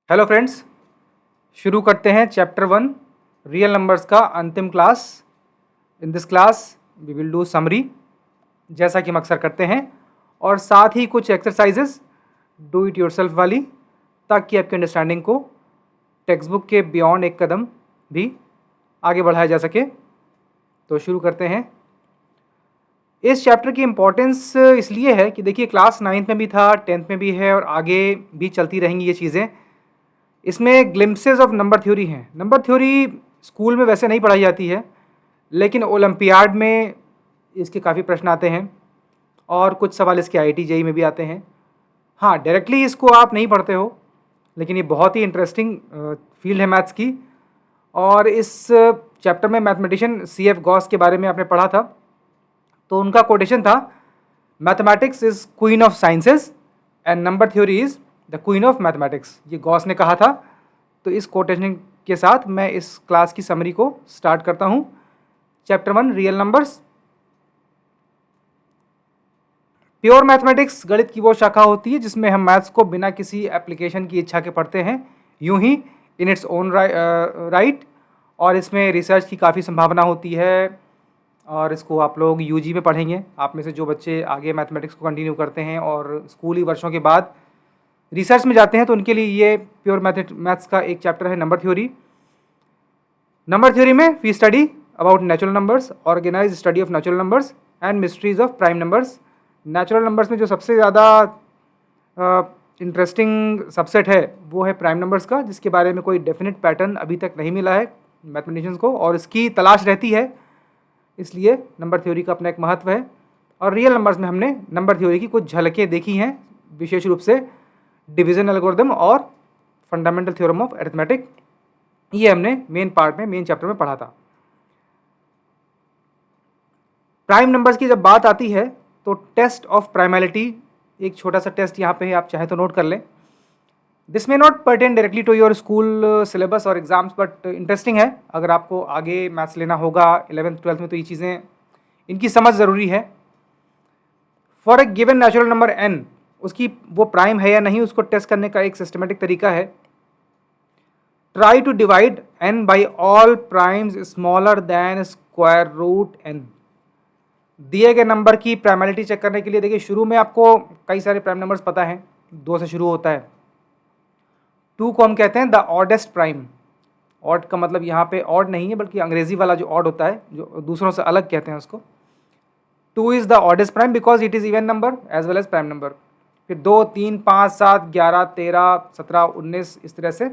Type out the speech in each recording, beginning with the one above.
Hello friends, शुरू करते हैं चैप्टर 1 रियल नंबर्स का अंतिम class. In this class we will do summary जैसा कि हम अक्सर करते हैं, और साथ ही कुछ एक्सरसाइजेस डू इट योरसेल्फ वाली, ताकि आपकी अंडरस्टैंडिंग को टेक्स्ट बुक के बियॉन्ड एक कदम भी आगे बढ़ाया जा सके। तो शुरू करते हैं। इस चैप्टर की इम्पोर्टेंस इसलिए है कि देखिए, क्लास 9th में भी था, 10th में भी है, और आगे भी चलती रहेंगी ये चीज़ें। इसमें ग्लिम्पसेस ऑफ नंबर थ्योरी हैं। नंबर थ्योरी स्कूल में वैसे नहीं पढ़ाई जाती है, लेकिन ओलंपियाड में इसके काफ़ी प्रश्न आते हैं, और कुछ सवाल इसके आईआईटी जेईई में भी आते हैं। हाँ, डायरेक्टली इसको आप नहीं पढ़ते हो, लेकिन ये बहुत ही इंटरेस्टिंग फील्ड है मैथ्स की। और इस चैप्टर में मैथमेटिशियन सीएफ गॉस के बारे में आपने पढ़ा था, तो उनका कोटेशन था, mathematics is queen of sciences and number theory is the queen of mathematics. ये गॉस ने कहा था। तो इस कोटेशन के साथ मैं इस क्लास की समरी को स्टार्ट करता हूँ। Chapter 1 real numbers. Pure mathematics गणित की वो शाखा होती है जिसमें हम मैथ्स को बिना किसी एप्लीकेशन की इच्छा के पढ़ते हैं, यूं ही इन इट्स ओन राइट। और इसमें रिसर्च की काफ़ी संभावना होती है, और इसको आप लोग यूजी में पढ़ेंगे। आप में से जो बच्चे आगे मैथमेटिक्स को कंटिन्यू करते हैं और स्कूली वर्षों के बाद रिसर्च में जाते हैं, तो उनके लिए ये प्योर मैथ्स का एक चैप्टर है, नंबर थ्योरी। नंबर थ्योरी में we study about natural numbers, organise study of natural numbers and mysteries of prime numbers. Natural numbers में जो सबसे ज़्यादा इंटरेस्टिंग सबसेट है वो है प्राइम नंबर्स का, जिसके बारे में कोई डेफिनेट पैटर्न अभी तक नहीं मिला है मैथमेटिशियंस को, और इसकी तलाश रहती है। इसलिए नंबर थ्योरी का अपना एक महत्व है। और रियल नंबर्स में हमने नंबर थ्योरी की कुछ झलकें देखी हैं, विशेष रूप से डिवीजन एल्गोरिथम और फंडामेंटल थ्योरम ऑफ अरिथमेटिक। ये हमने मेन पार्ट में, मेन चैप्टर में पढ़ा था। प्राइम नंबर्स की जब बात आती है तो टेस्ट ऑफ प्राइमलिटी, एक छोटा सा टेस्ट यहाँ पे है, आप चाहें तो नोट कर लें। This may not pertain directly to your school syllabus और एग्जाम्स, बट इंटरेस्टिंग है। अगर आपको आगे मैथ्स लेना होगा 11th 12th में, तो ये चीज़ें, इनकी समझ ज़रूरी है। For a given natural number n, उसकी वो प्राइम है या नहीं, उसको टेस्ट करने का एक सिस्टमेटिक तरीका है। Try to divide n by all primes smaller than square root n। दिए गए नंबर की प्राइमलिटी चेक करने के लिए, देखिए, शुरू में आपको कई सारे प्राइम नंबर्स पता हैं, 2 से शुरू होता है। 2 को हम कहते हैं द ऑडेस्ट प्राइम। ऑड का मतलब यहाँ पे ऑड नहीं है, बल्कि अंग्रेजी वाला जो ऑड होता है, जो दूसरों से अलग कहते हैं उसको। 2 is the oddest prime because it is even number as well as prime number. फिर 2, 3, 5, 7, 11, 13, 17, 19, इस तरह से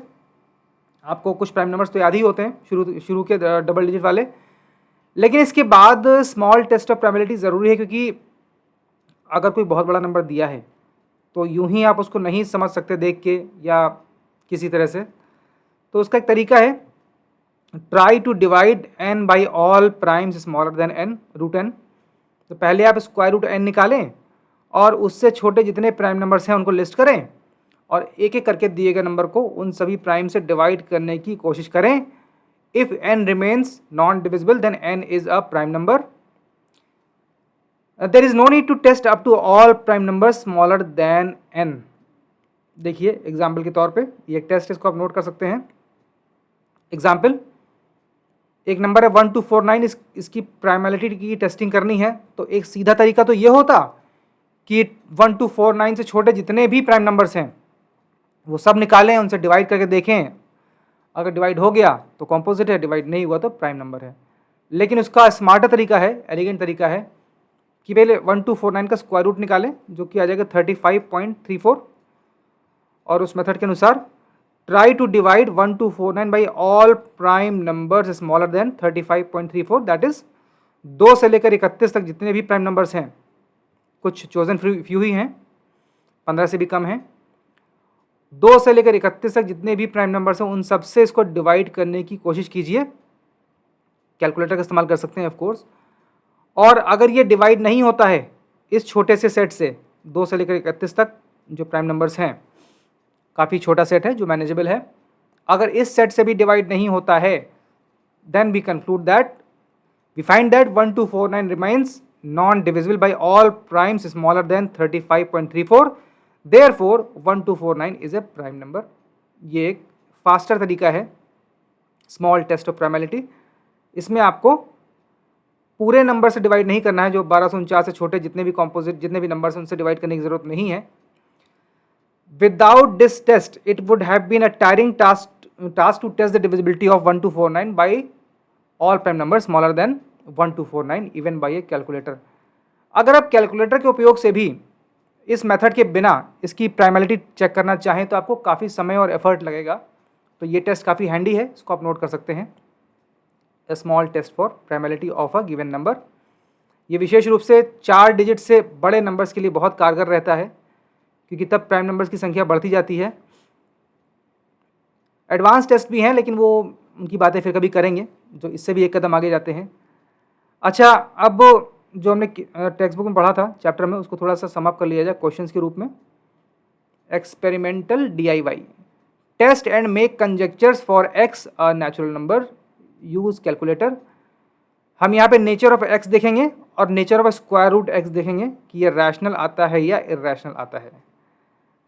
आपको कुछ प्राइम नंबर्स तो याद ही होते हैं, शुरू के डबल डिजिट वाले। लेकिन इसके बाद स्मॉल टेस्ट ऑफ प्राइमलिटी ज़रूरी है, क्योंकि अगर कोई बहुत बड़ा नंबर दिया है तो यूं ही आप उसको नहीं समझ सकते देख के या किसी तरह से। तो उसका एक तरीका है, try to divide n by all primes smaller than n root n। तो पहले आप स्क्वायर रूट n निकालें, और उससे छोटे जितने प्राइम नंबर्स हैं उनको लिस्ट करें, और एक एक करके दिए गए नंबर को उन सभी प्राइम से डिवाइड करने की कोशिश करें। If n remains non divisible then n is a prime number. There is no need to test up to all prime number smaller than n। देखिए, एग्जाम्पल के तौर पे ये एक टेस्ट, इसको आप नोट कर सकते हैं। एग्जाम्पल, एक नंबर है 1249, इसकी प्राइमलिटी की टेस्टिंग करनी है, तो एक सीधा तरीका तो ये होता कि 1249 से छोटे जितने भी प्राइम नंबर्स हैं वो सब निकालें, उनसे डिवाइड करके देखें। अगर डिवाइड हो गया तो कॉम्पोजिट है, डिवाइड नहीं हुआ तो प्राइम नंबर है। लेकिन उसका स्मार्टर तरीका है, एलिगेंट तरीका है, कि पहले 1249 का स्क्वायर रूट निकालें, जो कि आ जाएगा 35.34, और उस मेथड के अनुसार try to divide 1249 by all prime numbers smaller than 35.34, that is 2 से लेकर 31 तक जितने भी प्राइम नंबर्स हैं, कुछ चोजन फ्यू ही हैं, 15 से भी कम हैं, 2 से लेकर 31 तक जितने भी प्राइम नंबर्स हैं उन सबसे इसको डिवाइड करने की कोशिश कीजिए। कैलकुलेटर का इस्तेमाल कर सकते हैं ऑफ कोर्स। और अगर ये डिवाइड नहीं होता है इस छोटे से सेट से, 2 से लेकर 31 तक जो प्राइम नंबर्स हैं, काफ़ी छोटा सेट है जो मैनेजेबल है, अगर इस सेट से भी डिवाइड नहीं होता है, then we conclude that, we find that 1249 remains non divisible by all primes smaller than 35.34, therefore 1249 is a prime number. ये एक फास्टर तरीका है स्मॉल टेस्ट ऑफ प्राइमैलिटी। इसमें आपको पूरे नंबर से डिवाइड नहीं करना है, जो 1249 से छोटे जितने भी कॉम्पोजिट जितने भी नंबर्स उनसे डिवाइड करने की जरूरत नहीं है। Without this test it would have been a tiring task to test the divisibility of 1 to 49 by all prime number smaller than 1 to 49 even by a calculator. अगर आप कैलकुलेटर के उपयोग से भी इस मेथड के बिना इसकी प्राइमैलिटी चेक करना चाहें तो आपको काफ़ी समय और एफर्ट लगेगा। तो ये टेस्ट काफ़ी हैंडी है, इसको आप नोट कर सकते हैं। A small test for primality of a given number. ये विशेष रूप से 4 डिजिट से बड़े नंबर्स के लिए बहुत कारगर रहता है, क्योंकि तब प्राइम नंबर्स की संख्या बढ़ती जाती है। एडवांस टेस्ट भी हैं, लेकिन वो उनकी बातें फिर कभी करेंगे, जो इससे भी एक कदम आगे जाते हैं। अच्छा, अब जो हमने टेक्स्ट बुक में पढ़ा था चैप्टर में, उसको थोड़ा सा समअप कर लिया जाए क्वेश्चंस के रूप में। Experimental DIY, test and make conjectures for X a natural number, use calculator. हम यहाँ पे नेचर ऑफ एक्स देखेंगे और nature of square root X देखेंगे कि ये रैशनल आता है या इर्रैशनल आता है।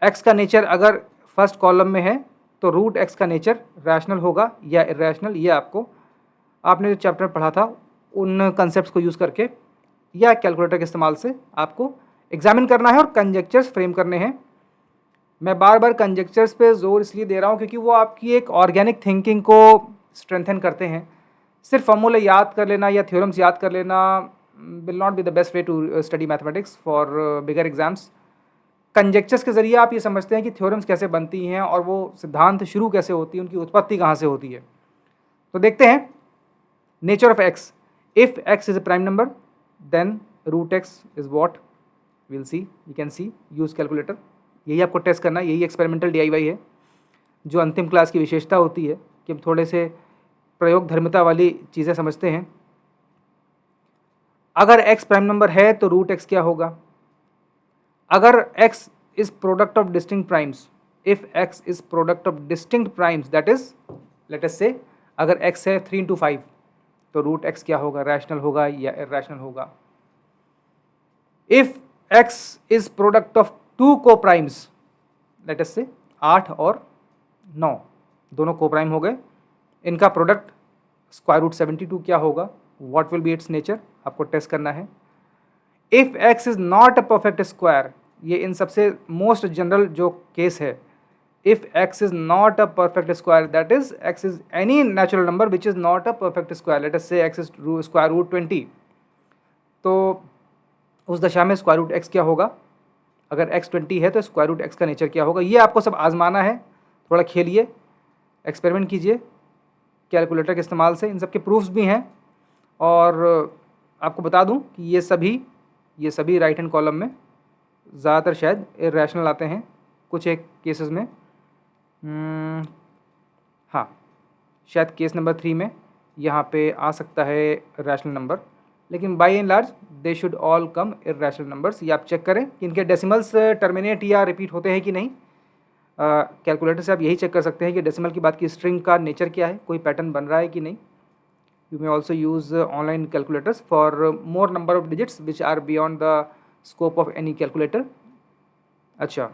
एक्स का नेचर अगर फर्स्ट कॉलम में है तो रूट एक्स का नेचर रैशनल होगा या इर्रैशनल। ये आपने जो चैप्टर पढ़ा था उन कंसेप्ट को यूज़ करके या कैलकुलेटर के इस्तेमाल से आपको एग्जामिन करना है और कंजेक्चर्स फ्रेम करने हैं। मैं बार बार कंजेक्चर्स पे जोर इसलिए दे रहा हूँ क्योंकि वो आपकी एक ऑर्गेनिक थिंकिंग को स्ट्रेंथन करते हैं। सिर्फ फॉर्मूले याद कर लेना या थ्योरम्स याद कर लेना will not be the best way to study mathematics for bigger exams. Conjectures के ज़रिए आप ये समझते हैं कि थ्योरम्स कैसे बनती हैं और वो सिद्धांत शुरू कैसे होती है, उनकी उत्पत्ति कहाँ से होती है। तो देखते हैं nature of X. If X is a prime number then root X is what, will see, you can see, use calculator. यही आपको टेस्ट करना है, यही एक्सपेरिमेंटल DIY है, जो अंतिम क्लास की विशेषता होती है कि हम थोड़े से प्रयोग धर्मिता वाली चीज़ें समझते हैं। अगर x प्राइम नंबर है तो रूट x क्या होगा? अगर x is product of distinct primes, if x is product of distinct primes, that is let us से अगर x है 3 into 5 तो रूट x क्या होगा? रैशनल होगा या इरैशनल होगा? If x is product of 2 को प्राइम्स, लेट अस से 8 और 9 दोनों को प्राइम हो गए, इनका प्रोडक्ट स्क्वायर रूट 72 क्या होगा? What will be it's nature? आपको टेस्ट करना है। If x is not a perfect square, ये इन सबसे मोस्ट जनरल जो केस है, if x is not a perfect square that is x is any natural number which is not a perfect square, let us से x is square root 20, तो उस दशा में square root x क्या होगा? अगर x 20 है तो स्क्वायर रूट x का नेचर क्या होगा? ये आपको सब आजमाना है, थोड़ा खेलिए, एक्सपेरिमेंट कीजिए कैलकुलेटर के इस्तेमाल से। इन सब के प्रूफ्स भी हैं और आपको बता दूं कि ये सभी राइट हैंड कॉलम में ज़्यादातर शायद इरैशनल आते हैं, कुछ एक केसेस में हाँ शायद केस नंबर 3 में यहाँ पे आ सकता है रैशनल नंबर, लेकिन by and large they should all come irrational numbers. ये आप चेक करें कि इनके डेसिमल्स टर्मिनेट या रिपीट होते हैं कि नहीं। कैलकुलेटर से आप यही चेक कर सकते हैं कि डेसिमल की बात की स्ट्रिंग का नेचर क्या है, कोई पैटर्न बन रहा है कि नहीं। You may also use online calculators for more number of digits which are beyond the scope of any calculator. अच्छा,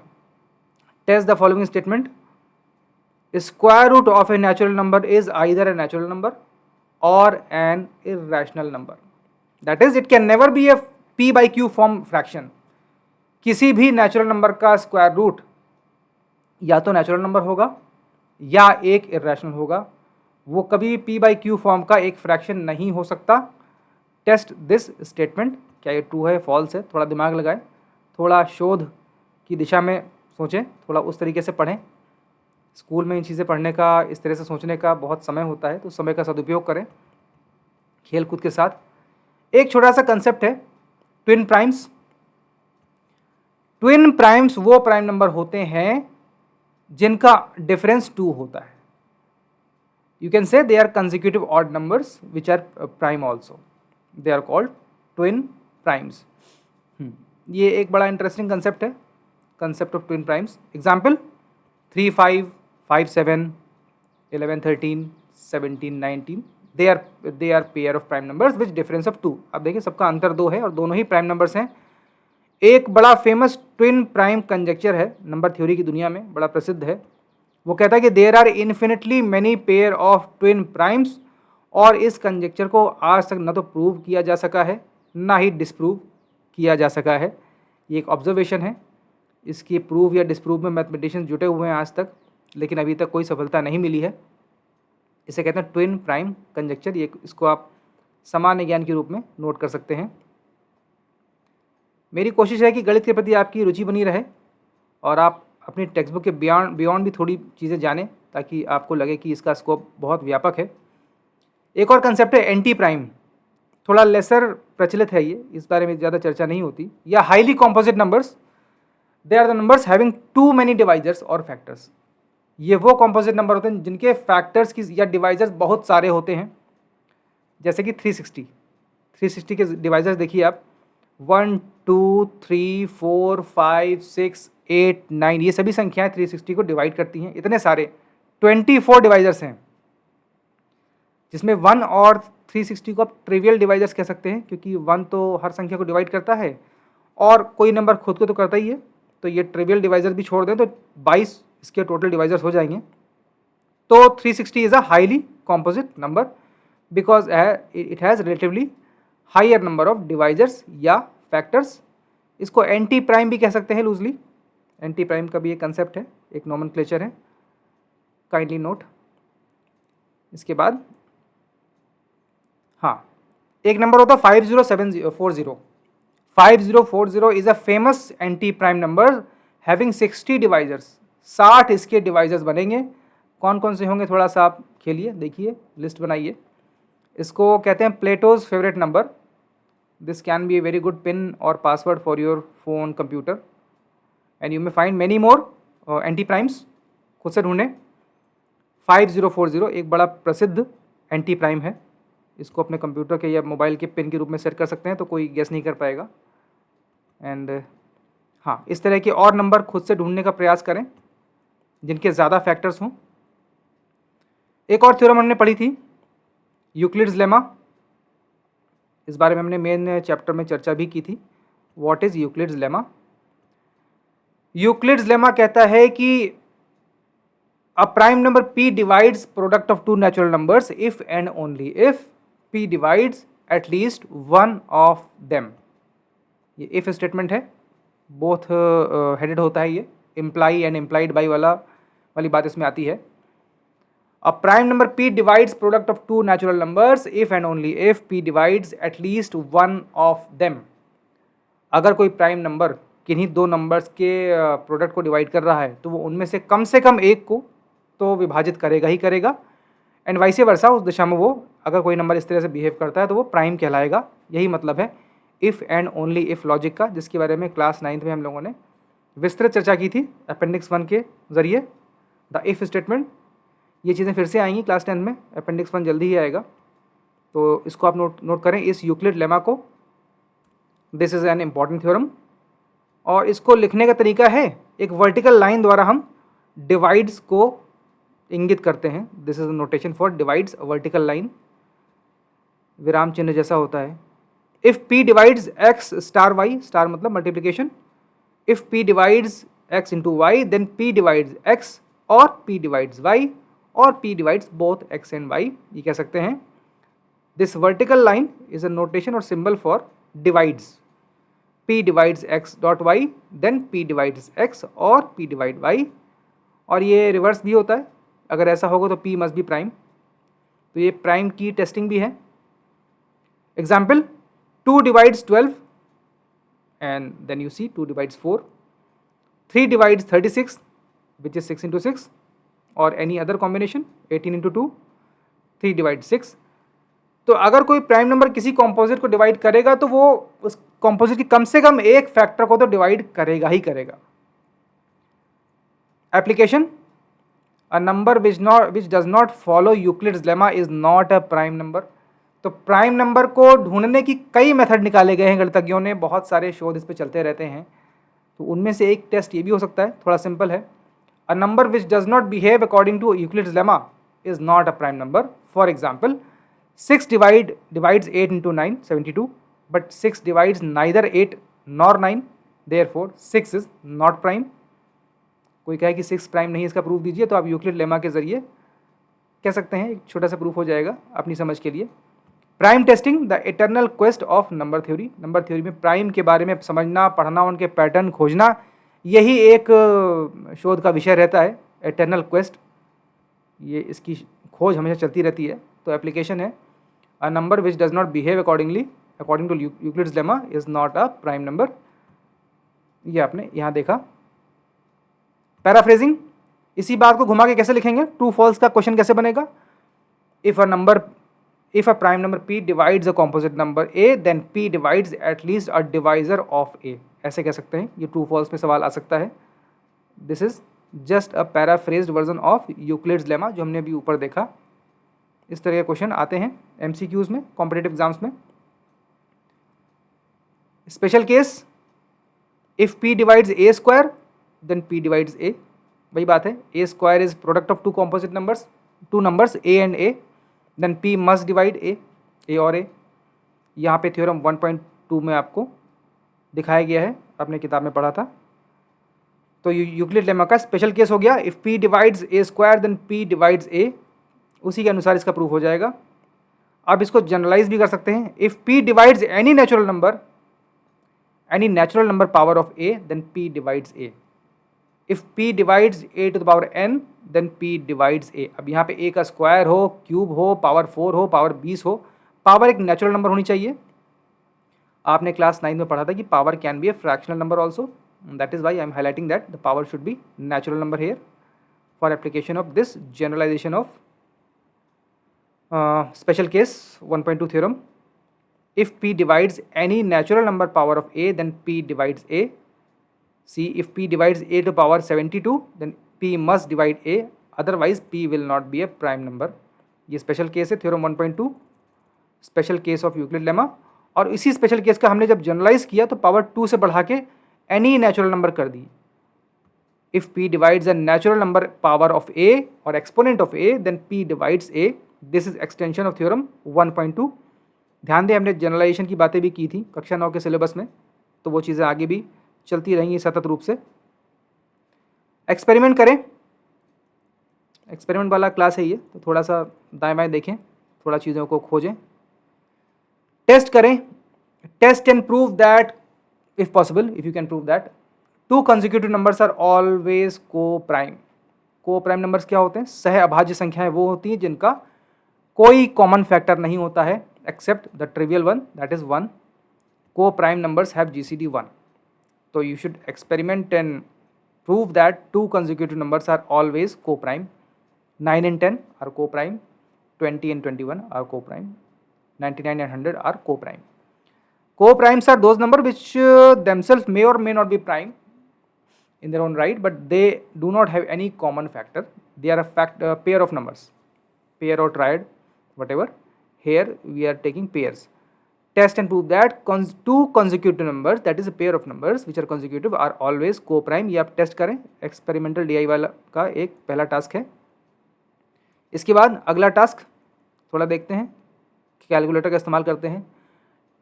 test the following statement. Square root of a natural number is either a natural number or an irrational number. That is, it can never be a p by q form fraction. किसी भी natural number का square root या तो natural number होगा या एक irrational होगा, वो कभी p बाई क्यू फॉर्म का एक फ्रैक्शन नहीं हो सकता। टेस्ट दिस स्टेटमेंट, क्या ये ट्रू है फॉल्स है? थोड़ा दिमाग लगाएं, थोड़ा शोध की दिशा में सोचें, थोड़ा उस तरीके से पढ़ें। स्कूल में इन चीज़ें पढ़ने का, इस तरह से सोचने का बहुत समय होता है, तो समय का सदुपयोग करें खेल कूद के साथ। एक छोटा सा कंसेप्ट है ट्विन प्राइम्स। ट्विन प्राइम्स वो प्राइम नंबर होते हैं जिनका डिफरेंस 2 होता है। You can say they are consecutive odd numbers which are prime also. They are called twin primes. ये एक बड़ा इंटरेस्टिंग कंसेप्ट है, concept of twin primes. Example 3, 5, 5, 7, 11, 13, 17, 19, they are pair of prime numbers with difference of 2। अब देखिए सबका अंतर 2 है और दोनों ही प्राइम नंबर्स हैं। एक बड़ा फेमस ट्विन प्राइम कंजेक्चर है, नंबर थ्योरी की दुनिया में बड़ा प्रसिद्ध है, वो कहता है कि there are infinitely many pair of twin primes, और इस कंजेक्चर को आज तक ना तो प्रूव किया जा सका है ना ही डिसप्रूव किया जा सका है। ये एक ऑब्जर्वेशन है, इसकी प्रूव या डिसप्रूव में मैथमेटिशियंस जुटे हुए हैं आज तक, लेकिन अभी तक कोई सफलता नहीं मिली है। इसे कहते हैं ट्विन प्राइम कंजेक्चर। ये इसको आप सामान्य ज्ञान के रूप में नोट कर सकते हैं। मेरी कोशिश है कि गणित के प्रति आपकी रुचि बनी रहे और आप अपनी टेक्स्ट बुक के बियॉन्ड भी थोड़ी चीज़ें जानें, ताकि आपको लगे कि इसका स्कोप बहुत व्यापक है। एक और कंसेप्ट है एंटी प्राइम, थोड़ा लेसर प्रचलित है ये, इस बारे में ज़्यादा चर्चा नहीं होती। या highly composite numbers, they are the numbers having too many divisors और फैक्टर्स। ये वो कॉम्पोजिट नंबर होते हैं जिनके फैक्टर्स की या डिवाइजर्स बहुत सारे होते हैं, जैसे कि 360 के डिवाइजर्स देखिए आप, 1 2 3 4 5 6 8 9, ये सभी संख्याएं 360 को डिवाइड करती हैं। इतने सारे 24 डिवाइजर्स हैं, जिसमें 1 और 360 को आप ट्रिवियल डिवाइजर्स कह सकते हैं, क्योंकि 1 तो हर संख्या को डिवाइड करता है और कोई नंबर खुद को तो करता ही है, तो ये ट्रिवियल डिवाइजर भी छोड़ दें तो 22 इसके टोटल डिवाइजर्स हो जाएंगे। तो 360 is a highly composite number because it has relatively higher number of divisors या फैक्टर्स। इसको एंटी प्राइम भी कह सकते हैं लूजली। एंटी प्राइम का भी एक कंसेप्ट है, एक नोमेनक्लेचर है, काइंडली नोट। इसके बाद हाँ, एक नंबर होता है 5040। 5040 is a famous anti prime number having 60 divisors. 60 इसके डिवाइजर्स बनेंगे। कौन कौन से होंगे, थोड़ा सा आप खेलिए, देखिए, लिस्ट बनाइए। इसको कहते हैं Plato's favourite number. This can be a very good pin और password for your phone computer and you may find many more anti primes. खुद से ढूंढें। 5040 एक बड़ा प्रसिद्ध एंटी प्राइम है। इसको अपने कंप्यूटर के या मोबाइल के पिन के रूप में सेट कर सकते हैं, तो कोई गेस नहीं कर पाएगा। एंड हाँ, इस तरह के और नंबर खुद से ढूंढने का प्रयास करें जिनके ज़्यादा फैक्टर्स हों। एक और थ्योरम हमने पढ़ी थी, यूक्लिड्स लेमा। इस बारे में हमने मेन चैप्टर में चर्चा भी की थी। What is Euclid's lemma? Euclid's lemma कहता है कि a prime number p divides product of two natural numbers if and only if p divides at least one of them। ये if स्टेटमेंट है, बोथ हेडेड होता है, ये imply and implied by वाली बात इसमें आती है। A prime number p divides product of two natural numbers if and only if p divides at least one of them। अगर कोई प्राइम नंबर किन्हीं दो नंबर्स के प्रोडक्ट को डिवाइड कर रहा है तो वो उनमें से कम एक को तो विभाजित करेगा ही करेगा, एंड वाइसे वर्सा, उस दिशा में वो अगर कोई नंबर इस तरह से बिहेव करता है तो वो प्राइम कहलाएगा। यही मतलब है if and only if logic का, जिसके बारे में क्लास 9th में हम लोगों ने विस्तृत चर्चा की थी अपेंडिक्स 1 के जरिए। द इफ़ स्टेटमेंट, ये चीज़ें फिर से आएंगी क्लास 10 में, अपेंडिक्स 1 जल्दी ही आएगा, तो इसको आप नोट करें, इस यूक्लिड लेमा को। This is an important theorem, और इसको लिखने का तरीका है, एक वर्टिकल लाइन द्वारा हम डिवाइड्स को इंगित करते हैं। This is notation for divides, vertical line, विराम चिन्ह जैसा होता है। If p divides x star y, star मतलब multiplication, if p divides x into Y then p divides x और p डिवाइड्स y और p divides both x and y, ये कह सकते हैं। This vertical line is a notation और symbol for divides. p divides x dot y then p divides x और p divide y, और ये रिवर्स भी होता है, अगर ऐसा होगा तो p मस्ट बी प्राइम। तो ये प्राइम की टेस्टिंग भी है। Example, 2 divides 12 and then you see 2 divides 4, 3 divides 36 which is 6 into 6 और any other combination, 18 into 2, 3 divide 6। तो अगर कोई प्राइम नंबर किसी कॉम्पोजिट को डिवाइड करेगा तो वो उस कॉम्पोजिट की कम से कम एक फैक्टर को तो डिवाइड करेगा ही करेगा। Application, a number which does not follow Euclid's lemma is not a prime number। तो प्राइम नंबर को ढूंढने की कई मेथड निकाले गए हैं गणितज्ञों ने, बहुत सारे शोध इस पे चलते रहते हैं। तो उनमें से एक टेस्ट ये भी हो सकता है, थोड़ा सिंपल है। a number which does not behave according to Euclid's lemma is not a prime number। for example, 6 divides 8 into 9, 72, but 6 divides neither 8 nor 9, therefore 6 is not prime। कोई कहे कि 6 प्राइम नहीं इसका प्रूफ दीजिए, तो आप यूक्लिड लेमा के ज़रिए कह सकते हैं, एक छोटा सा प्रूफ हो जाएगा अपनी समझ के लिए। Prime testing the eternal quest of number theory. Number theory में प्राइम के बारे में समझना, पढ़ना, उनके पैटर्न खोजना, यही एक शोध का विषय रहता है, इटर्नल क्वेस्ट। ये इसकी खोज हमेशा चलती रहती है। तो एप्लीकेशन है, a number which does not behave according to Euclid's lemma is not a prime number. ये आपने यहाँ देखा। पैराफ्रेजिंग, इसी बात को घुमा के कैसे लिखेंगे, ट्रू फॉल्स का क्वेश्चन कैसे बनेगा। If a prime number p divides a composite number a, then p divides at least a divisor of a, ऐसे कह सकते हैं। ये ट्रू फॉल्स में सवाल आ सकता है। This is just a paraphrased version of Euclid's lemma, जो हमने अभी ऊपर देखा। इस तरह के क्वेश्चन आते हैं MCQs में, कॉम्पिटिटिव एग्जाम्स में। Special case, if p divides a square then p divides a, वही बात है। a square is product of two composite numbers, two numbers a and a, then p must divide a और a। यहाँ पे theorem 1.2 में आपको दिखाया गया है, आपने किताब में पढ़ा था। तो यूक्लिड लेमा का स्पेशल केस हो गया, if p divides a square then p divides a, उसी के अनुसार इसका प्रूफ हो जाएगा। अब इसको जनरलाइज भी कर सकते हैं, if p divides any natural number power of a, then p divides a। If p divides a to the power n, then p divides a। अब यहाँ पे a का स्क्वायर हो, क्यूब हो, पावर 4 हो, पावर 20 हो, पावर एक natural number होनी चाहिए। आपने क्लास 9 में पढ़ा था कि power can be a fractional number also, that is why I am highlighting that the power should be natural number here for application of this generalization of special case 1.2 theorem. If p divides any natural number power of a, then p divides a. See, if p divides a to power 72, then p must divide a, otherwise p will not be a prime number. ये special case है theorem 1.2, special case of Euclid lemma. और इसी special case का हमने जब generalise किया तो power 2 से बढ़ा के एनी नेचुरल नंबर कर दी। If p divides a natural number power of a और exponent of a, then p divides a। This is extension of theorem 1.2। ध्यान दें, हमने जनरलाइजेशन की बातें भी की थी कक्षा 9 के सिलेबस में, तो वो चीज़ें आगे भी चलती रहेंगी सतत रूप से। एक्सपेरिमेंट करें, एक्सपेरिमेंट वाला क्लास है ये, तो थोड़ा सा दाएं बाएं देखें, थोड़ा चीज़ों को खोजें, टेस्ट करें। Test and prove that if possible, if you can prove that two consecutive numbers are always coprime. Coprime numbers क्या होते हैं, सह अभाज्य संख्याएं वो होती हैं जिनका कोई कॉमन फैक्टर नहीं होता है except the trivial one, that is 1। Coprime numbers have GCD 1। तो you should experiment and prove that two consecutive numbers are always coprime. 9 and 10 are coprime, 20 and 21 are coprime, 99 and 100 are coprime. Coprimes are those number which themselves may or may not be prime in their own right, but they do not have any common factor. They are a pair of numbers, pair or triad, whatever. Here we are taking pairs. Test and prove that two consecutive numbers, that is a pair of numbers which are consecutive, are always co-prime. ये आप test करें, experimental DI वाला का एक पहला task है। इसके बाद अगला टास्क थोड़ा देखते हैं, कैलकुलेटर का इस्तेमाल करते हैं।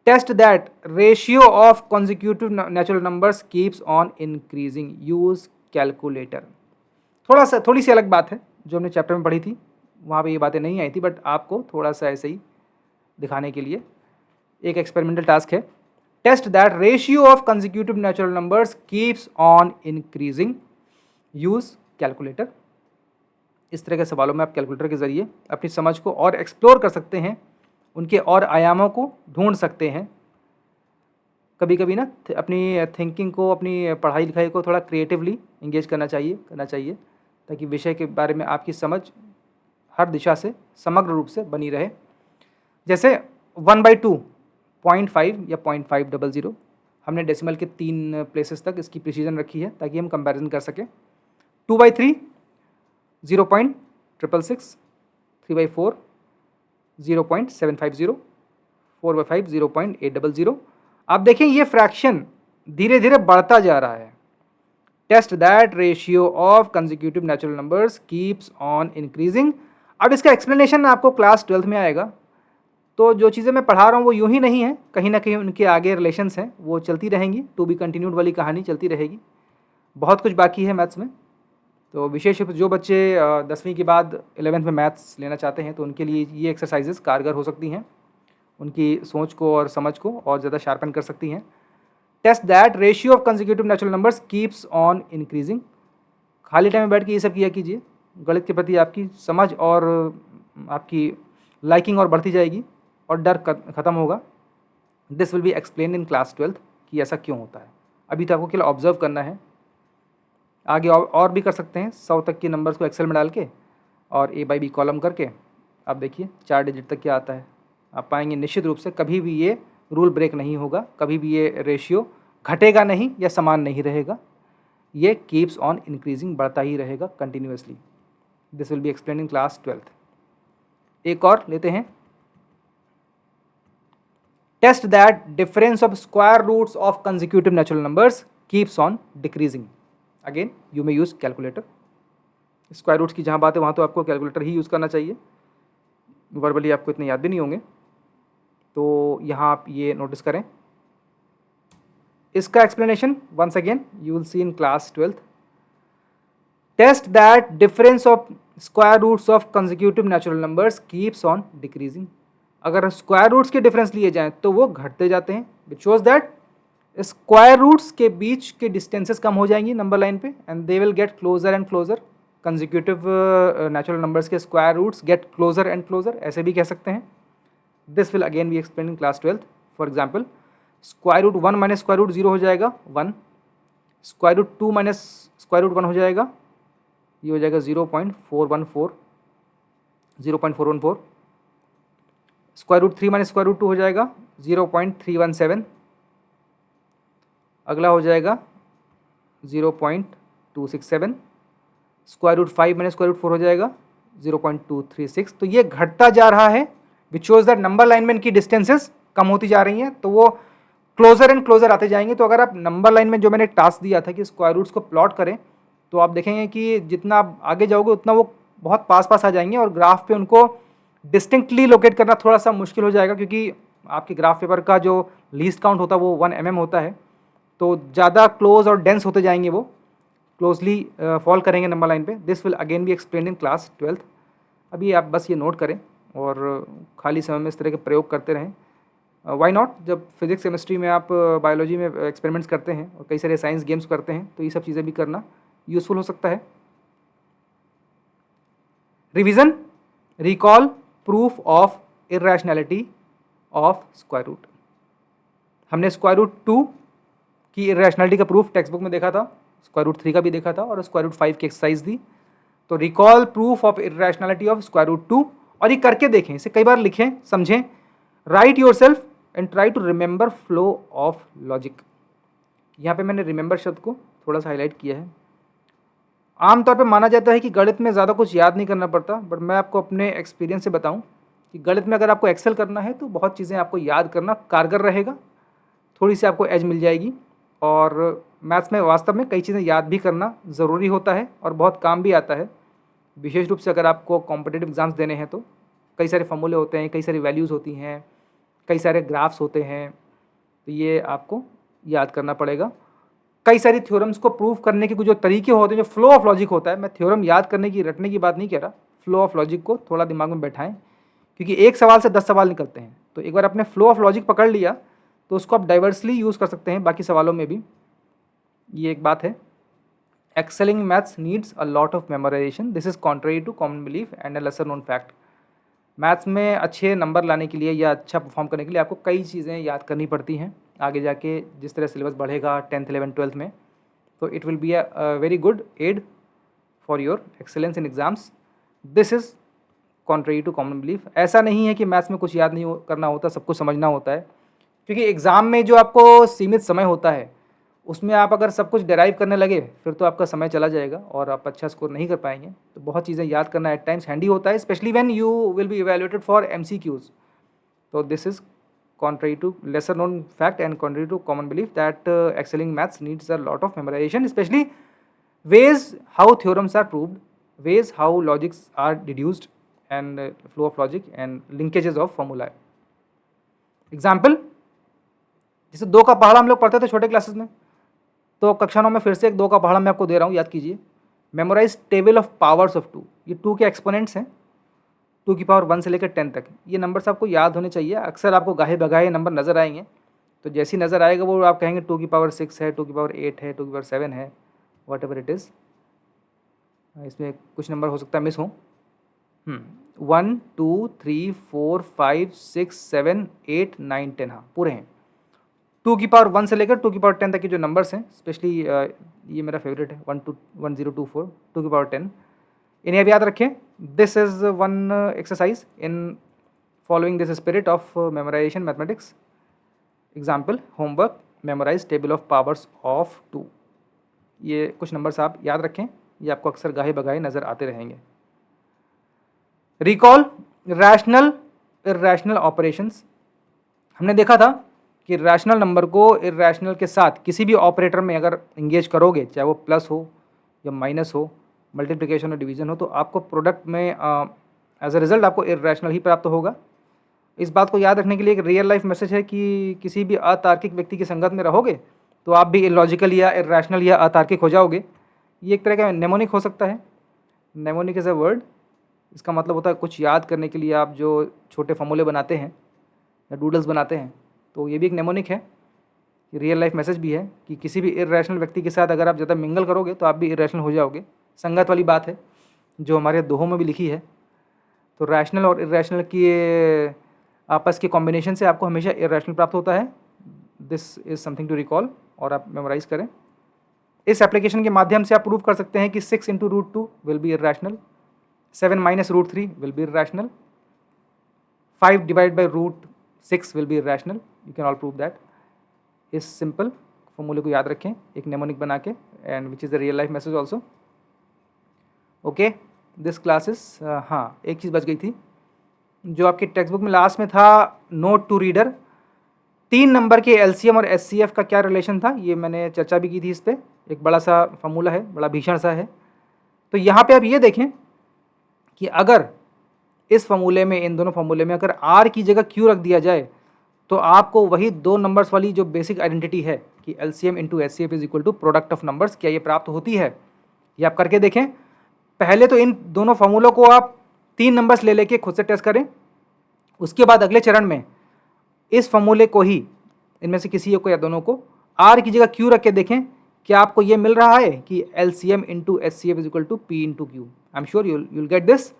Test that ratio of consecutive natural numbers keeps on increasing, use calculator. थोड़ी सी अलग बात है जो हमने चैप्टर में पढ़ी थी, वहाँ पे ये बातें नहीं आई थी, बट आपको थोड़ा सा ऐसे ही दिखाने के लिए एक एक्सपेरिमेंटल टास्क है। Test that ratio of consecutive natural numbers keeps on increasing, use calculator. इस तरह के सवालों में आप कैलकुलेटर के ज़रिए अपनी समझ को और एक्सप्लोर कर सकते हैं, उनके और आयामों को ढूंढ सकते हैं। कभी कभी ना अपनी थिंकिंग को, अपनी पढ़ाई लिखाई को थोड़ा क्रिएटिवली इंगेज करना चाहिए ताकि विषय के बारे में आपकी समझ हर दिशा से समग्र रूप से बनी रहे। जैसे 1/2 0.5 या 0.500, हमने डेसिमल के 3 प्लेसेस तक इसकी प्रिसीजन रखी है ताकि हम कंपैरिजन कर सकें। 2/3 0.666, 3/4 0.750, 4/5 0.800। आप देखें ये फ्रैक्शन धीरे धीरे बढ़ता जा रहा है। Test that ratio of consecutive natural numbers keeps on increasing. अब इसका एक्सप्लेनेशन आपको क्लास 12th में आएगा, तो जो चीज़ें मैं पढ़ा रहा हूँ वो यूं ही नहीं है, कहीं ना कहीं उनके आगे रिलेशंस हैं, वो चलती रहेंगी। टू बी कंटिन्यूड वाली कहानी चलती रहेगी। बहुत कुछ बाकी है मैथ्स में, तो विशेष रूप से जो बच्चे 10वीं के बाद 11th में मैथ्स लेना चाहते हैं तो उनके लिए ये एक्सरसाइजेस कारगर हो सकती हैं, उनकी सोच को और समझ को और ज़्यादा शार्पन कर सकती हैं। Test that ratio of consecutive natural numbers keeps on increasing. खाली टाइम में बैठ के ये सब किया कीजिए, गणित के प्रति आपकी समझ और आपकी लाइकिंग और बढ़ती जाएगी और डर ख़त्म होगा। This will be explain in class 12th कि ऐसा क्यों होता है। अभी तो आपको केवल ऑब्जर्व करना है, आगे और भी कर सकते हैं 100 तक के नंबर्स को एक्सेल में डाल के और A/B कॉलम करके। आप देखिए 4 डिजिट तक क्या आता है, आप पाएंगे निश्चित रूप से कभी भी ये रूल ब्रेक नहीं होगा, कभी भी ये रेशियो घटेगा नहीं या समान नहीं रहेगा, ये कीप्स ऑन इंक्रीजिंग, बढ़ता ही रहेगा continuously. This will be explain in class 12th। एक और लेते हैं, test that difference of square roots of consecutive natural numbers keeps on decreasing. Again you may use calculator. Square roots की जहाँ बात है वहाँ तो आपको कैलकुलेटर ही यूज़ करना चाहिए, वर्बली आपको इतने याद भी नहीं होंगे, तो यहाँ आप ये नोटिस करें। इसका explanation once again you will see in class 12th। Test that difference of square roots of consecutive natural numbers keeps on decreasing. अगर स्क्वायर रूट्स के डिफरेंस लिए जाएं तो वो घटते जाते हैं, which shows that square roots के बीच के डिस्टेंसेस कम हो जाएंगी नंबर लाइन पे and they will get closer and closer. Consecutive natural numbers के square roots get closer and closure, ऐसे भी कह सकते हैं। This will again be explain in class 12th। For example square root 1 minus square root 0 हो जाएगा 1, square root 2 minus square root 1 हो जाएगा, ये हो जाएगा 0.414, square root 3 minus square root 2 हो जाएगा 0.317, अगला हो जाएगा 0.267, square root 5 minus square root 4 हो जाएगा 0.236। तो ये घटता जा रहा है, विच शोज दैट नंबर लाइन में इनकी डिस्टेंसेस कम होती जा रही हैं, तो वो क्लोजर एंड क्लोजर आते जाएंगे। तो अगर आप नंबर लाइन में जो मैंने टास्क दिया था कि स्क्वायर रूट्स को प्लॉट करें, तो आप देखेंगे कि जितना आप आगे जाओगे उतना वो बहुत पास पास आ जाएंगे और ग्राफ पे उनको डिस्टिंक्टली लोकेट करना थोड़ा सा मुश्किल हो जाएगा, क्योंकि आपके ग्राफ पेपर का जो लीस्ट काउंट होता है वो 1 mm होता है, तो ज़्यादा क्लोज और डेंस होते जाएंगे, वो क्लोजली फॉल करेंगे नंबर लाइन पे। This will again be explain in class 12th। अभी आप बस ये नोट करें और खाली समय में इस तरह के प्रयोग करते रहें। वाई नॉट, जब फिजिक्स केमिस्ट्री में आप बायोलॉजी में एक्सपेरिमेंट्स करते हैं और कई सारे साइंस गेम्स करते हैं तो ये सब चीज़ें भी करना यूजफुल हो सकता है। Revision, recall proof of irrationality of square root. हमने स्क्वायर रूट 2 की इर्रेशनैलिटी का प्रूफ टेक्स्ट बुक में देखा था, स्क्वायर रूट 3 का भी देखा था और स्क्वायर रूट 5 की एक्सरसाइज दी। तो recall proof of irrationality of square root 2, और ये करके देखें, इसे कई बार लिखें, समझें, write yourself and try to remember flow of logic. यहाँ पे मैंने रिमेंबर शब्द को थोड़ा सा हाईलाइट किया है। आमतौर पे माना जाता है कि गणित में ज़्यादा कुछ याद नहीं करना पड़ता, बट मैं आपको अपने एक्सपीरियंस से बताऊं कि गणित में अगर आपको एक्सेल करना है तो बहुत चीज़ें आपको याद करना कारगर रहेगा, थोड़ी सी आपको एज मिल जाएगी। और मैथ्स में वास्तव में कई चीज़ें याद भी करना ज़रूरी होता है और बहुत काम भी आता है, विशेष रूप से अगर आपको कॉम्पिटिटिव एग्जाम्स देने हैं तो कई सारे फॉर्मूले होते हैं, कई सारी वैल्यूज़ होती हैं, कई सारे ग्राफ्स होते हैं, तो ये आपको याद करना पड़ेगा। कई सारी थ्योरम्स को प्रूव करने के कुछ जो तरीके होते हैं, जो फ्लो ऑफ लॉजिक होता है, मैं थ्योरम याद करने की, रटने की बात नहीं कह रहा, फ्लो ऑफ लॉजिक को थोड़ा दिमाग में बैठाएं, क्योंकि एक सवाल से 10 सवाल निकलते हैं। तो एक बार आपने फ्लो ऑफ लॉजिक पकड़ लिया तो उसको आप डाइवर्सली यूज़ कर सकते हैं बाकी सवालों में भी, ये एक बात है। Excelling maths needs a lot of memorization, this is contrary to common belief and a lesser known fact. Maths में अच्छे नंबर लाने के लिए या अच्छा परफॉर्म करने के लिए आपको कई चीज़ें याद करनी पड़ती हैं। आगे जाके जिस तरह सिलेबस बढ़ेगा 10th 11th 12th में, तो it will be a very good aid for your excellence in exams. This is contrary to common belief. ऐसा नहीं है कि मैथ्स में कुछ याद नहीं करना होता, सब कुछ समझना होता है, क्योंकि एग्ज़ाम में जो आपको सीमित समय होता है उसमें आप अगर सब कुछ डेराइव करने लगे फिर तो आपका समय चला जाएगा और आप अच्छा स्कोर नहीं कर पाएंगे। तो बहुत चीज़ें याद करना एट टाइम्स हैंडी होता है, specially when you will be evaluated for MCQs। तो this is contrary to lesser known fact and contrary to common belief that excelling maths needs a lot of memorization, especially ways how theorems are proved, ways how logics are deduced and flow of logic and linkages of formulae. Example, जैसे 2 का पहाड़ा हम लोग पढ़ते थे छोटे classes में, तो कक्षा 9 में फिर से एक 2 का पहाड़ा मैं आपको दे रहा हूँ, याद कीजिए। Memorize table of powers of 2, ये 2 के एक्सपोनेंट्स हैं, 2 की पावर 1 से लेकर 10 तक। ये नंबर्स आपको याद होने चाहिए, अक्सर आपको गाहे बगाहे नंबर नज़र आएंगे, तो जैसी नज़र आएगा वो आप कहेंगे 2 की पावर 6 है, 2 की पावर 8 है, 2 की पावर 7 है, वॉट एवर इट इज़। इसमें कुछ नंबर हो सकता है मिस हो। 1 2 3 4 5 6 7 8 9 10, हाँ पूरे हैं। 2 की पावर 1 से लेकर 2 की पावर 10 तक के जो नंबर्स हैं, स्पेशली ये मेरा फेवरेट है 1024, 2 की पावर 10, इन्हें अब याद रखें। This is one exercise in following this spirit of memorization mathematics. Example homework, memorize table of powers of 2। ये कुछ नंबर्स आप याद रखें, ये आपको अक्सर गाहे बगाहे नज़र आते रहेंगे। Recall rational irrational operations. हमने देखा था कि रैशनल नंबर को इर्रैशनल के साथ किसी भी ऑपरेटर में अगर इंगेज करोगे, चाहे वो प्लस हो या माइनस हो, मल्टीप्लिकेशन और डिवीजन हो, तो आपको प्रोडक्ट में एज अ रिजल्ट आपको इर्रैशनल ही प्राप्त होगा। इस बात को याद रखने के लिए एक रियल लाइफ मैसेज है कि किसी भी अतार्किक व्यक्ति की संगत में रहोगे तो आप भी इलॉजिकल या इर्रैशनल या अतार्किक हो जाओगे। ये एक तरह का नेमोनिक हो सकता है। नेमोनिक इज़ अ वर्ड, इसका मतलब होता है कुछ याद करने के लिए आप जो छोटे फॉर्मूले बनाते हैं या डूडल्स बनाते हैं, तो ये भी एक नेमोनिक है। रियल लाइफ मैसेज भी है कि किसी भी इर्रैशनल व्यक्ति के साथ अगर आप ज़्यादा मिंगल करोगे तो आप भी इर्रैशनल हो जाओगे। संगत वाली बात है जो हमारे दोहों में भी लिखी है। तो रैशनल और इर्रैशनल की आपस के कॉम्बिनेशन से आपको हमेशा इर्रैशनल प्राप्त होता है। This is something to recall, और आप मेमोराइज करें। इस एप्लीकेशन के माध्यम से आप प्रूव कर सकते हैं कि 6 into root 2 will be irrational, 7 minus root 3 will be irrational, 5 divide by root 6 will be irrational. You can all prove that. इस सिंपल फॉर्मूले को याद रखें एक नेमोनिक बना के, and which is the real life message also. Okay, this classes, हाँ एक चीज़ बच गई थी जो आपकी टेक्स्ट बुक में लास्ट में था, नोट टू रीडर। 3 नंबर के एलसीएम और एचसीएफ का क्या रिलेशन था, ये मैंने चर्चा भी की थी। इस पर एक बड़ा सा फार्मूला है, बड़ा भीषण सा है। तो यहाँ पे आप ये देखें कि अगर इस फार्मूले में, इन दोनों फार्मूले में अगर आर की जगह क्यू रख दिया जाए तो आपको वही 2 नंबर्स वाली जो बेसिक आइडेंटिटी है कि LCM into HCF is equal to product of numbers, क्या ये प्राप्त होती है? ये आप करके देखें। पहले तो इन दोनों फार्मूलों को आप 3 नंबर्स ले लेके खुद से टेस्ट करें। उसके बाद अगले चरण में इस फार्मूले को ही, इनमें से किसी एक को या दोनों को, आर की जगह क्यू रख के देखें क्या आपको ये मिल रहा है कि LCM into HCF is equal to P into Q. I am sure you'll get this.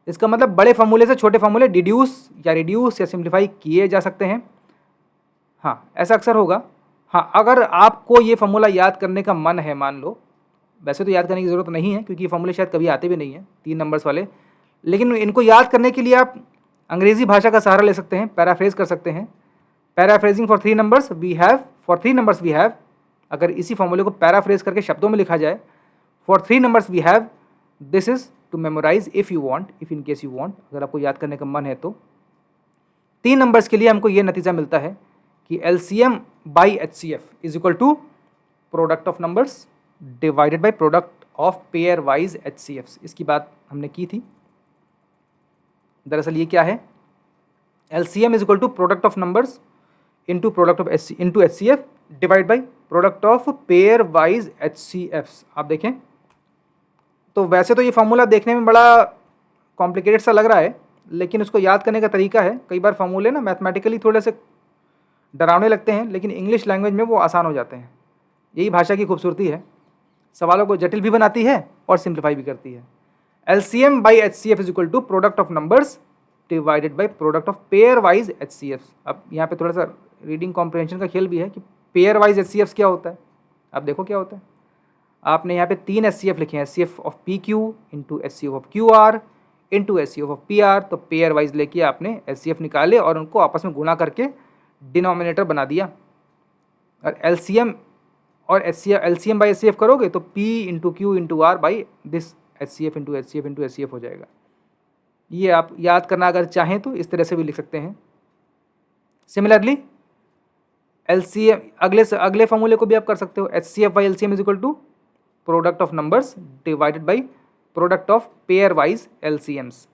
इसका मतलब बड़े फार्मूले से छोटे फार्मूले डिड्यूस या रिड्यूस या सिंप्लीफाई किए जा सकते हैं। हाँ, ऐसा अक्सर होगा। हाँ, अगर आपको ये फार्मूला याद करने का मन है, मान लो, वैसे तो याद करने की ज़रूरत नहीं है क्योंकि ये फार्मूले शायद कभी आते भी नहीं हैं 3 नंबर्स वाले, लेकिन इनको याद करने के लिए आप अंग्रेज़ी भाषा का सहारा ले सकते हैं, पैराफ्रेज कर सकते हैं। Paraphrasing for 3 numbers we have, अगर इसी फार्मूले को पैराफ्रेज करके शब्दों में लिखा जाए, for 3 numbers we have, this is to memorize if you want, if in case you want, अगर आपको याद करने का मन है तो। 3 नंबर्स के लिए हमको ये नतीजा मिलता है कि LCM by HCF is equal to product of numbers divided by product of pairwise HCF. इसकी बात हमने की थी। दरअसल ये क्या है, LCM is equal to product of numbers into product of into HCF divide by product of pairwise HCF. आप देखें तो वैसे तो ये फार्मूला देखने में बड़ा कॉम्प्लिकेटेड सा लग रहा है, लेकिन उसको याद करने का तरीका है। कई बार फार्मूले ना मैथमेटिकली थोड़े से डरावने लगते हैं, लेकिन इंग्लिश लैंग्वेज में वो आसान हो जाते हैं। यही भाषा की खूबसूरती है, सवालों को जटिल भी बनाती है और सिंप्लीफाई भी करती है। LCM by HCF is equal to product of numbers divided by product of pairwise HCF. अब यहाँ पे थोड़ा सा रीडिंग कॉम्प्रिहेंशन का खेल भी है कि पेयर वाइज एचसीएफ क्या होता है। अब देखो क्या होता है, आपने यहाँ पे 3 एचसीएफ लिखे हैं, HCF of P Q into HCF of Q R into HCF of P R. तो पेयर वाइज लेके आपने एचसीएफ निकाले और उनको आपस में गुणा करके डिनोमिनेटर बना दिया। और एलसीएम और एचसीएफ, एलसीएम बाई एचसीएफ करोगे तो P into Q into R by this HCF into HCF into HCF हो जाएगा। ये आप याद करना अगर चाहें तो इस तरह से भी लिख सकते हैं। सिमिलरली एलसीएम अगले फॉर्मूले को भी आप कर सकते हो, HCF by LCM is equal to product of numbers divided by product of pairwise LCMs.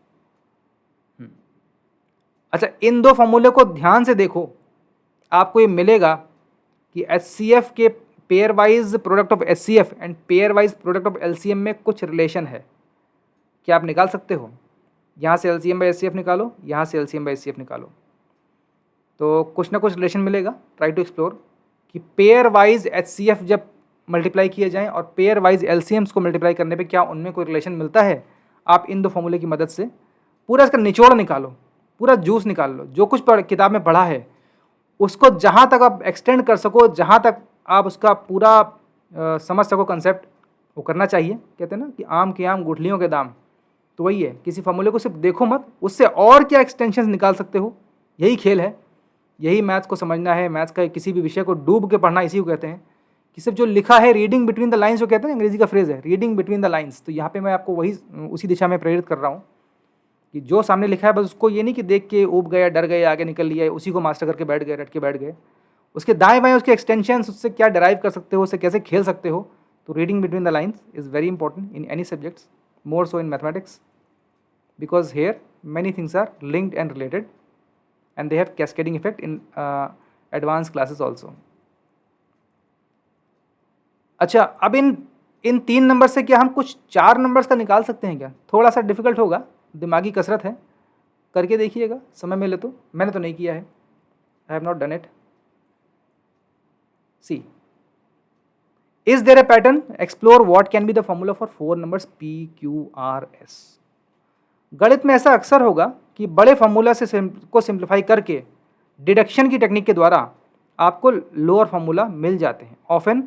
अच्छा, इन 2 फॉर्मूले को ध्यान से देखो, आपको ये मिलेगा कि एचसीएफ के pair wise product of HCF and pair wise product of LCM में कुछ रिलेशन है, क्या आप निकाल सकते हो? यहाँ से LCM बाई HCF निकालो, यहाँ से LCM बाई HCF निकालो, तो कुछ ना कुछ रिलेशन मिलेगा। ट्राई टू एक्सप्लोर कि पेयर वाइज HCF जब मल्टीप्लाई किए जाएं और पेयर वाइज LCMs को मल्टीप्लाई करने पे क्या उनमें कोई रिलेशन मिलता है। आप इन दो फॉर्मूले की मदद से पूरा इसका निचोड़ निकालो, पूरा जूस निकाल लो। जो कुछ किताब में पढ़ा है उसको जहाँ तक आप एक्सटेंड कर सको, जहाँ तक आप उसका पूरा समझ सको कंसेप्ट, वो करना चाहिए। कहते हैं ना कि आम के आम गुठलियों के दाम, तो वही है। किसी फॉर्मूले को सिर्फ देखो मत, उससे और क्या एक्सटेंशन निकाल सकते हो, यही खेल है, यही मैथ्स को समझना है। मैथ्स का किसी भी विषय को डूब के पढ़ना इसी को कहते हैं कि सिर्फ जो लिखा है, रीडिंग बिटवीन द लाइन्स जो कहते हैं, अंग्रेजी का फ्रेज है रीडिंग बिटवीन द लाइन्स। तो यहाँ पे मैं आपको वही उसी दिशा में प्रेरित कर रहा हूँ कि जो सामने लिखा है बस उसको ये नहीं कि देख के ऊब गए, डर गए, आगे निकल लिया, उसी को मास्टर करके बैठ गए, रट के बैठ गए। उसके दाएं बाएं उसके एक्सटेंशंस, उससे क्या डिराइव कर सकते हो, उससे कैसे खेल सकते हो। तो reading between the lines is very important in any subjects, more so in mathematics, because here many things are linked and related and they have cascading effect in advanced classes also. अच्छा, अब इन 3 number से क्या हम कुछ 4 numbers का निकाल सकते हैं क्या? थोड़ा सा डिफिकल्ट होगा, दिमागी कसरत है, करके देखिएगा समय मिले तो। मैंने तो नहीं किया है, I have not done it. See, is there a pattern? Explore what can be the formula for 4 numbers PQRS। गणित में ऐसा अक्सर होगा कि बड़े फार्मूला से को सिंप्लीफाई करके डिडक्शन की टेक्निक के द्वारा आपको लोअर फार्मूला मिल जाते हैं। Often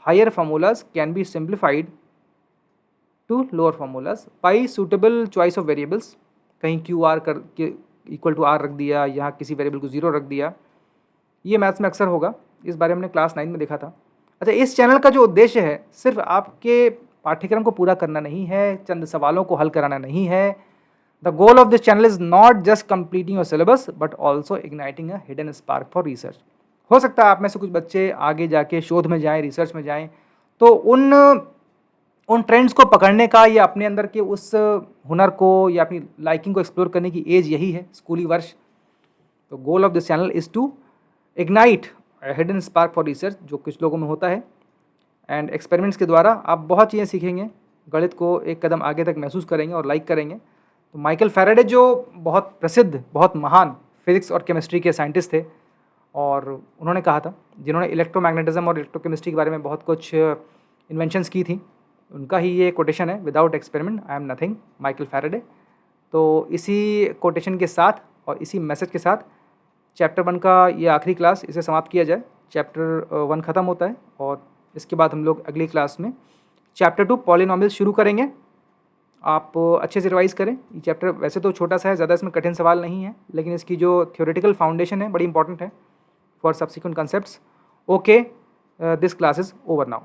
higher formulas can be simplified to lower formulas by suitable choice of variables. कहीं QR करके इक्वल टू R रख दिया, यहाँ किसी वेरिएबल को 0 रख दिया। ये मैथ्स में अक्सर होगा, इस बारे में हमने क्लास 9 में देखा था। अच्छा, इस चैनल का जो उद्देश्य है सिर्फ आपके पाठ्यक्रम को पूरा करना नहीं है, चंद सवालों को हल कराना नहीं है। The goal of this channel is not just completing your syllabus but also igniting a hidden spark for research. हो सकता है आप में से कुछ बच्चे आगे जाके शोध में जाएं, रिसर्च में जाएं, तो उन ट्रेंड्स को पकड़ने का या अपने अंदर के उस हुनर को या अपनी लाइकिंग को एक्सप्लोर करने की एज यही है, स्कूली वर्ष। तो goal of this channel is to ignite hidden spark for research, जो कुछ लोगों में होता है। एंड एक्सपेरिमेंट्स के द्वारा आप बहुत चीज़ें सीखेंगे, गणित को एक कदम आगे तक महसूस करेंगे और लाइक करेंगे। तो माइकल फैराडे जो बहुत प्रसिद्ध, बहुत महान फिजिक्स और केमिस्ट्री के साइंटिस्ट थे, और उन्होंने कहा था, जिन्होंने इलेक्ट्रोमैग्नेटिज्म और इलेक्ट्रोकेमिस्ट्री के बारे में बहुत कुछ इन्वेंशंस की थी, उनका ही ये कोटेशन है, without experiment I am nothing, Michael Faraday. तो इसी कोटेशन के साथ और इसी मैसेज के साथ चैप्टर 1 का ये आखिरी क्लास इसे समाप्त किया जाए। चैप्टर 1 ख़त्म होता है और इसके बाद हम लोग अगली क्लास में चैप्टर 2 पॉलिनॉमियल शुरू करेंगे। आप अच्छे से रिवाइज़ करें। ये चैप्टर वैसे तो छोटा सा है, ज़्यादा इसमें कठिन सवाल नहीं है, लेकिन इसकी जो थ्योरेटिकल फाउंडेशन है बड़ी इंपॉर्टेंट है for subsequent concepts. Okay, this class is over now.